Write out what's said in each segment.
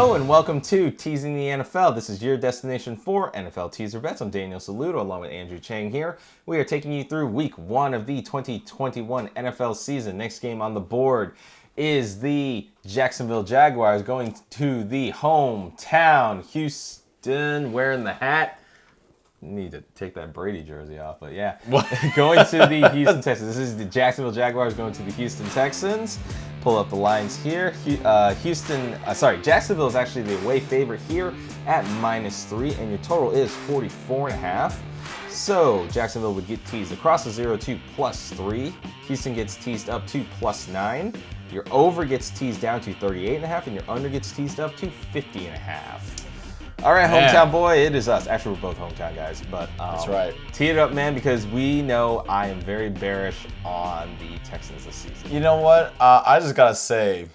Hello and welcome to Teasing the NFL. This is your destination for NFL teaser bets. I'm Daniel Saludo along with Andrew Chang here. We are taking you through week 1 of the 2021 NFL season. Next game on the board is the Jacksonville Jaguars going to the hometown Houston, wearing the hat. Need to take that Brady jersey off, but yeah. Going to the Houston Texans. This is the Jacksonville Jaguars going to the Houston Texans. Pull up the lines here. Jacksonville is actually the away favorite here at -3, and your total is 44.5. So Jacksonville would get teased across the 0 to +3. Houston gets teased up to +9. Your over gets teased down to 38.5, and your under gets teased up to 50.5. All right, hometown boy, it is us. Actually, we're both hometown guys, but that's right. Tee it up, man, because we know I am very bearish on the Texans this season. You know what? I just gotta say,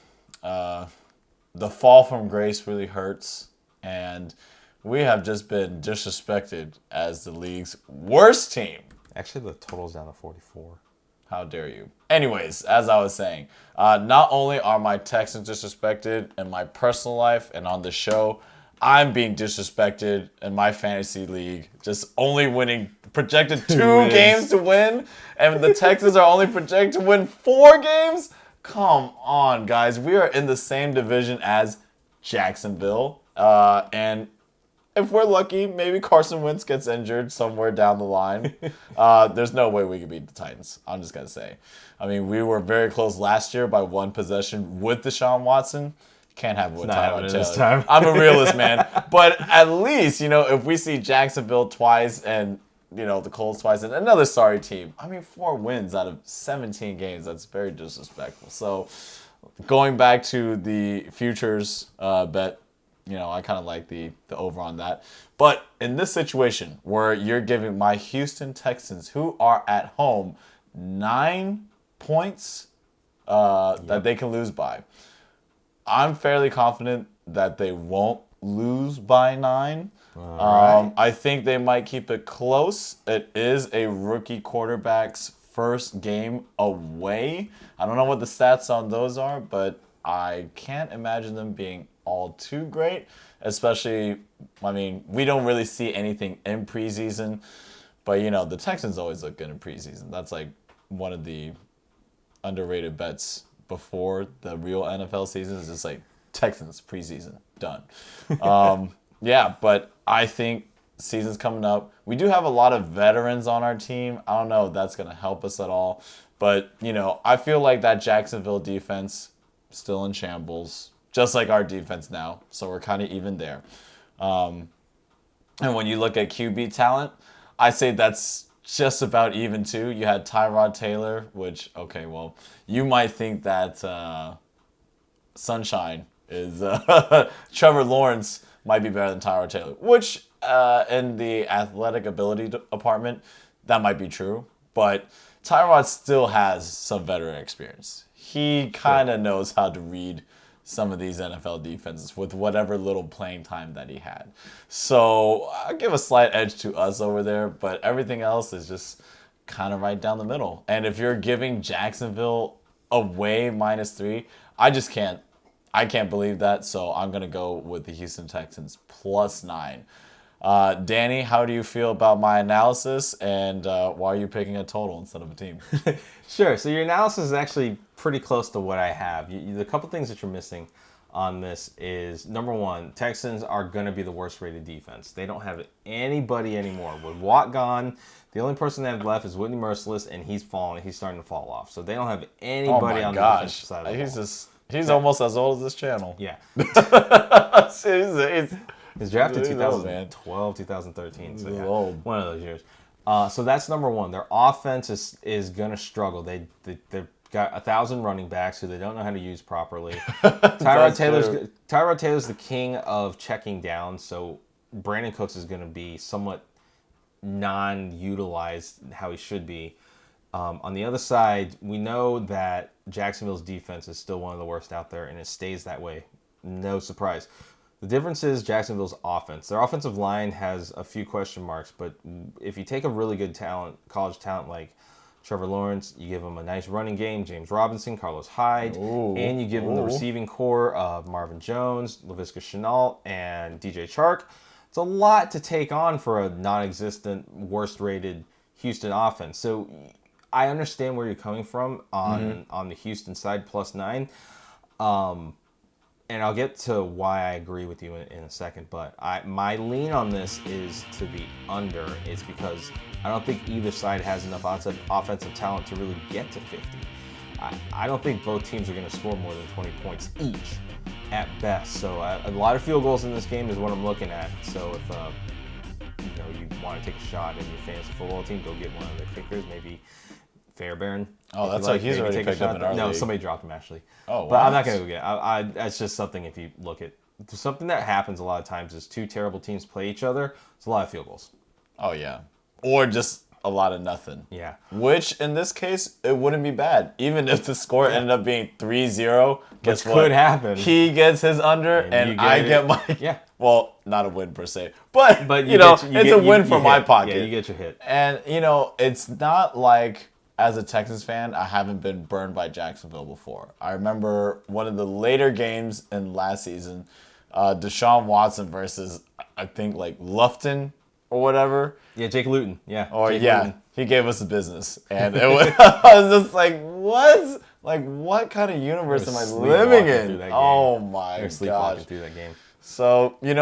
the fall from grace really hurts, and we have just been disrespected as the league's worst team. Actually, the total's down to 44. How dare you? Anyways, as I was saying, not only are my Texans disrespected in my personal life and on the show, I'm being disrespected in my fantasy league, just only winning projected 2 games to win, and the Texans are only projected to win 4 games? Come on, guys. We are in the same division as Jacksonville, and if we're lucky, maybe Carson Wentz gets injured somewhere down the line. There's no way we could beat the Titans. I'm just going to say. I mean, we were very close last year by 1 possession with Deshaun Watson. Can't have it with Tyrod Taylor. I'm a realist, man. But at least, if we see Jacksonville twice and, the Colts twice and another sorry team, 4 wins out of 17 games, that's very disrespectful. So going back to the futures bet, I kind of like the over on that. But in this situation where you're giving my Houston Texans, who are at home, 9 points that they can lose by, I'm fairly confident that they won't lose by 9. Right. I think they might keep it close. It is a rookie quarterback's first game away. I don't know what the stats on those are, but I can't imagine them being all too great. Especially, we don't really see anything in preseason. But, the Texans always look good in preseason. That's like one of the underrated bets before the real NFL season. Is just like Texans preseason done. But I think season's coming up. We do have a lot of veterans on our team. I don't know if that's going to help us at all. But, I feel like that Jacksonville defense still in shambles, just like our defense now. So we're kind of even there. And when you look at QB talent, I say that's just about even too. You had Tyrod Taylor, which, okay, well, you might think that Sunshine is Trevor Lawrence might be better than Tyrod Taylor, which in the athletic ability department, that might be true. But Tyrod still has some veteran experience. He kind of knows how to read some of these NFL defenses with whatever little playing time that he had. So I'll give a slight edge to us over there, but everything else is just kind of right down the middle. And if you're giving Jacksonville away -3, I can't believe that. So I'm going to go with the Houston Texans +9. Danny, how do you feel about my analysis, and why are you picking a total instead of a team? Sure. So your analysis is actually pretty close to what I have. The couple things that you're missing on this is, number one, Texans are going to be the worst rated defense. They don't have anybody anymore. With Watt gone, the only person they have left is Whitney Merciless, and he's starting to fall off. So they don't have anybody on the defensive side of the ball. He's almost as old as this channel. Yeah. He's He's drafted He's 2012, 2013. So yeah, old. one of those years. So that's number one. Their offense is going to struggle. They've got 1,000 running backs who they don't know how to use properly. Tyrod Taylor's the king of checking down, so Brandon Cooks is going to be somewhat non-utilized how he should be. On the other side, we know that Jacksonville's defense is still one of the worst out there, and it stays that way. No surprise. The difference is Jacksonville's offense. Their offensive line has a few question marks, but if you take a really good college talent like Trevor Lawrence, you give him a nice running game, James Robinson, Carlos Hyde, Ooh. and you give him the receiving core of Marvin Jones, Laviska Shenault, and DJ Chark. It's a lot to take on for a non-existent, worst-rated Houston offense. So I understand where you're coming from on the Houston side, +9. And I'll get to why I agree with you in a second, but my lean on this is to the under. It's because I don't think either side has enough offensive talent to really get to 50. I don't think both teams are going to score more than 20 points each at best. So a lot of field goals in this game is what I'm looking at. So if you want to take a shot in your fantasy football team, go get one of the kickers, maybe Fairbairn. Oh, that's like he's already picked up in our league. No, somebody dropped him actually. Oh, but I'm not going to go get it. That's just something if you look at something that happens a lot of times is two terrible teams play each other. It's a lot of field goals. Oh, yeah. Or just a lot of nothing. Yeah. Which, in this case, it wouldn't be bad. Even if the score ended up being 3-0, guess what? Could happen. He gets his under, and I get my... Yeah. Well, not a win per se. But it's a win for my pocket. Yeah, you get your hit. And, it's not like... As a Texans fan, I haven't been burned by Jacksonville before. I remember one of the later games in last season, Deshaun Watson versus, I think, like Lufton or whatever. Yeah, Jake Luton. Yeah. Or, Jake Luton. He gave us the business. And it was, I was just like, what? Like, what kind of universe am I living in? Oh, my gosh. Sleepwalking through that game. So, if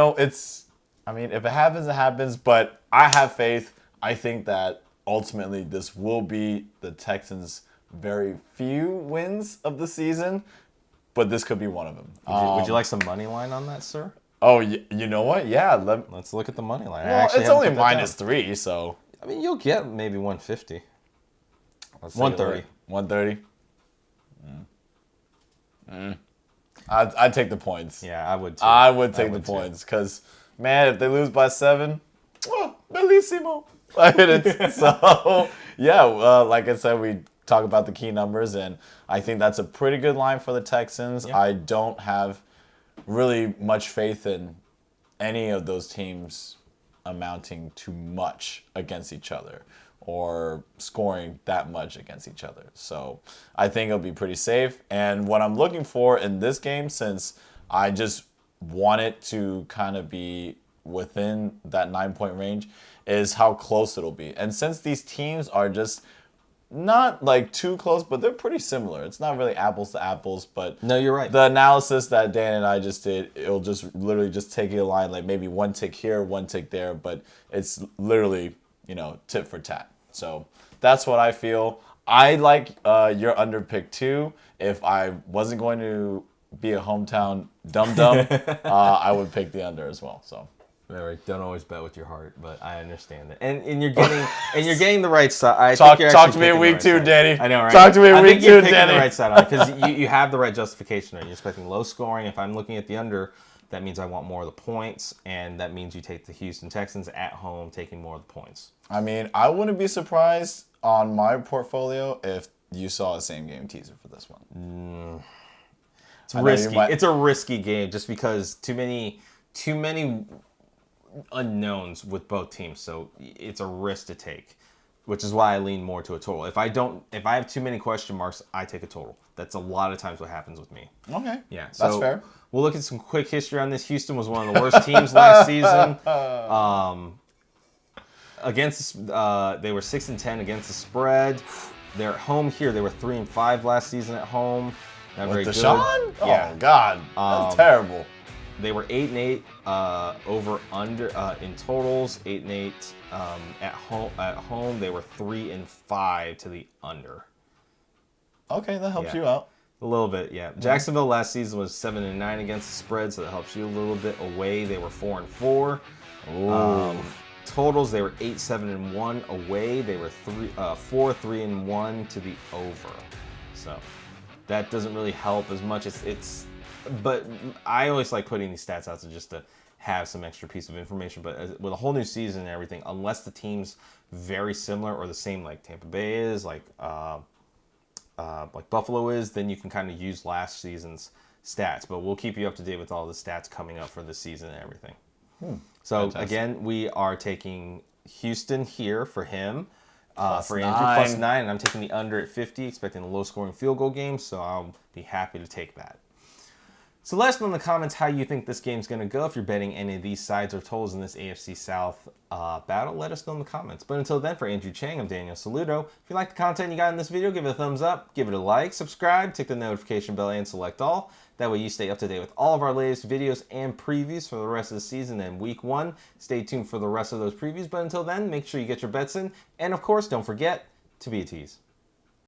it happens, it happens. But I have faith. I think that ultimately, this will be the Texans' very few wins of the season, but this could be one of them. Would you like some money line on that, sir? Oh, you know what? Yeah. Let's look at the money line. Well, it's only -3, so. I mean, you'll get maybe 150. 130. 130? I'd take the points. Yeah, I would too. I would take the points because, man, if they lose by 7, well, bellissimo. So, yeah, like I said, we talk about the key numbers, and I think that's a pretty good line for the Texans. Yeah. I don't have really much faith in any of those teams amounting to much against each other or scoring that much against each other. So I think it'll be pretty safe. And what I'm looking for in this game, since I just want it to kind of be within that 9-point range, is how close it'll be. And since these teams are just not like too close, but they're pretty similar. It's not really apples to apples, but no, you're right. The analysis that Dan and I just did, it'll just literally just take a line, like maybe one tick here, one tick there, but it's literally, tit for tat. So that's what I feel. I like your under pick too. If I wasn't going to be a hometown dum-dum, I would pick the under as well. So. Don't always bet with your heart, but I understand that. And you're getting the right side. Talk to me in week 2, Danny. I know, right? Talk to me in week 2, Danny. I think you're picking the right side on because you have the right justification there. You're expecting low scoring. If I'm looking at the under, that means I want more of the points, and that means you take the Houston Texans at home, taking more of the points. I mean, I wouldn't be surprised on my portfolio if you saw a same game teaser for this one. It's risky. It's a risky game just because too many unknowns with both teams, so it's a risk to take, which is why I lean more to a total. If I have too many question marks, I take a total. That's a lot of times what happens with me. Okay. Yeah. That's fair. We'll look at some quick history on this. Houston was one of the worst teams last season. They were 6-10 against the spread. They're at home here. They were 3-5 last season at home. Not very good. Deshaun? Yeah. Oh God, that's terrible. They were 8-8 over under in totals. 8-8 at home. They were 3-5 to the under. Okay, that helps you out a little bit. Yeah. Jacksonville last season was 7-9 against the spread, so that helps you a little bit. Away, they were 4-4. Totals, they were 8-7-1 away. They were 4-3-1 to the over. So that doesn't really help as much. But I always like putting these stats out just to have some extra piece of information. But with a whole new season and everything, unless the team's very similar or the same like Tampa Bay is, like Buffalo is, then you can kind of use last season's stats. But we'll keep you up to date with all the stats coming up for this season and everything. So, fantastic. Again, we are taking Houston here for him. for Andrew. +9, and I'm taking the under at 50, expecting a low-scoring field goal game, so I'll be happy to take that. So let us know in the comments how you think this game's going to go. If you're betting any of these sides or totals in this AFC South battle, let us know in the comments. But until then, for Andrew Chang, I'm Daniel Saludo. If you like the content you got in this video, give it a thumbs up, give it a like, subscribe, tick the notification bell, and select all. That way you stay up to date with all of our latest videos and previews for the rest of the season and week 1. Stay tuned for the rest of those previews. But until then, make sure you get your bets in. And of course, don't forget to be a tease.